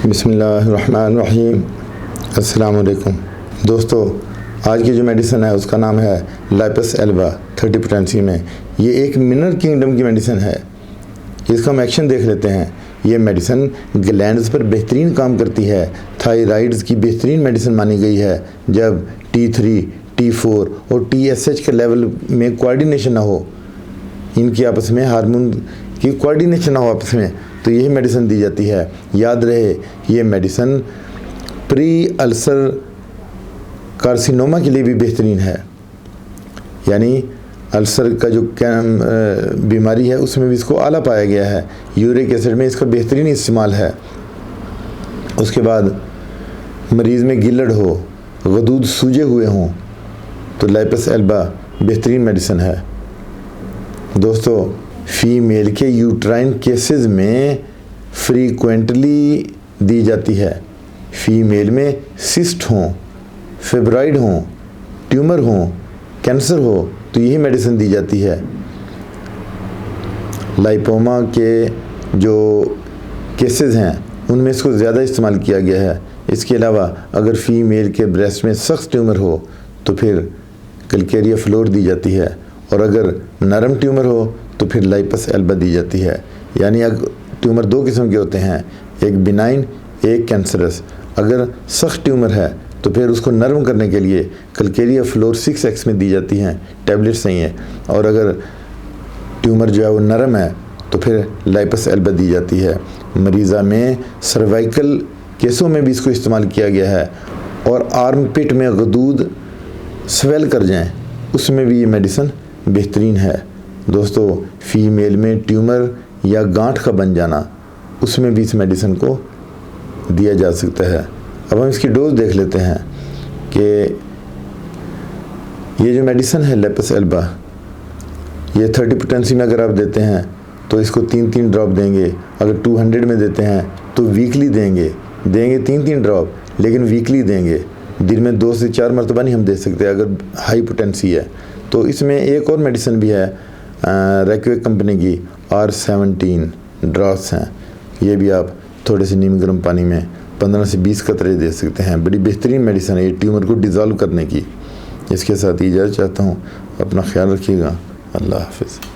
बिस्मिल्लाहिर्रहमानिर्रहीम। अस्सलाम वालेकुम दोस्तों, आज की जो मेडिसिन है उसका नाम है लाइपस एल्बा 30 पोटेंसी में। ये एक मिनरल किंगडम की मेडिसिन है। इसका हम एक्शन देख लेते हैं। ये मेडिसिन ग्लैंड्स पर बेहतरीन काम करती है। थायराइड्स की बेहतरीन मेडिसिन मानी गई है। जब T3, T4 और TSH के लेवल में कोऑर्डिनेशन ना हो, इनकी आपस में हार्मोन की कोऑर्डिनेशन ना हो आपस में, तो यही मेडिसिन दी जाती है। याद रहे, ये मेडिसिन प्री अल्सर कार्सिनोमा के लिए भी बेहतरीन है। यानी अल्सर का जो बीमारी है उसमें भी इसको आला पाया गया है। यूरिक एसिड में इसका बेहतरीन इस्तेमाल है। उसके बाद मरीज़ में गिल्लड़ हो, गदूद सूजे हुए हों, तो लाइपस एल्बा बेहतरीन मेडिसिन है। दोस्तों, फीमेल के यूट्राइन केसेस में फ्रीक्वेंटली दी जाती है। फीमेल में सिस्ट हों, फेब्राइड हों, ट्यूमर हों, कैंसर हो, तो यही मेडिसिन दी जाती है। लाइपोमा के जो केसेस हैं उनमें इसको ज़्यादा इस्तेमाल किया गया है। इसके अलावा अगर फीमेल के ब्रेस्ट में सख्त ट्यूमर हो तो फिर कैलकेरिया फ्लोर दी जाती है, और अगर नरम ट्यूमर हो तो फिर लाइपस एल्बा दी जाती है। यानी अगर ट्यूमर दो किस्म के होते हैं, एक बिनाइन, एक कैंसरस। अगर सख्त ट्यूमर है तो फिर उसको नरम करने के लिए कैलकेरिया फ्लोर 6x में दी जाती हैं, टैबलेट्स नहीं है। और अगर ट्यूमर जो है वो नरम है तो फिर लाइपस एल्बा दी जाती है। मरीज़ा में सर्वाइकल केसों में भी इसको इस्तेमाल किया गया है, और आर्म पिट में गदूद स्वेल कर जाएं उसमें भी ये मेडिसिन बेहतरीन है। दोस्तों, फीमेल में ट्यूमर या गांठ का बन जाना, उसमें भी इस मेडिसिन को दिया जा सकता है। अब हम इसकी डोज देख लेते हैं कि ये जो मेडिसिन है लाइपस एल्बा, ये 30 पोटेंसी में अगर आप देते हैं तो इसको 3-3 ड्रॉप देंगे। अगर 200 में देते हैं तो वीकली देंगे 3-3 ड्रॉप, लेकिन वीकली देंगे। दिन में 2 से 4 मरतबा नहीं हम दे सकते अगर हाई पोटेंसी है। तो इसमें एक और मेडिसिन भी है रैक्वेक कंपनी की, R17 ड्रॉप्स हैं। ये भी आप थोड़े से नीम गर्म पानी में 15 से 20 कतरे दे सकते हैं। बड़ी बेहतरीन मेडिसिन है ये ट्यूमर को डिज़ोल्व करने की। इसके साथ इजाज़त चाहता हूँ। अपना ख्याल रखिएगा। अल्लाह हाफ़िज़।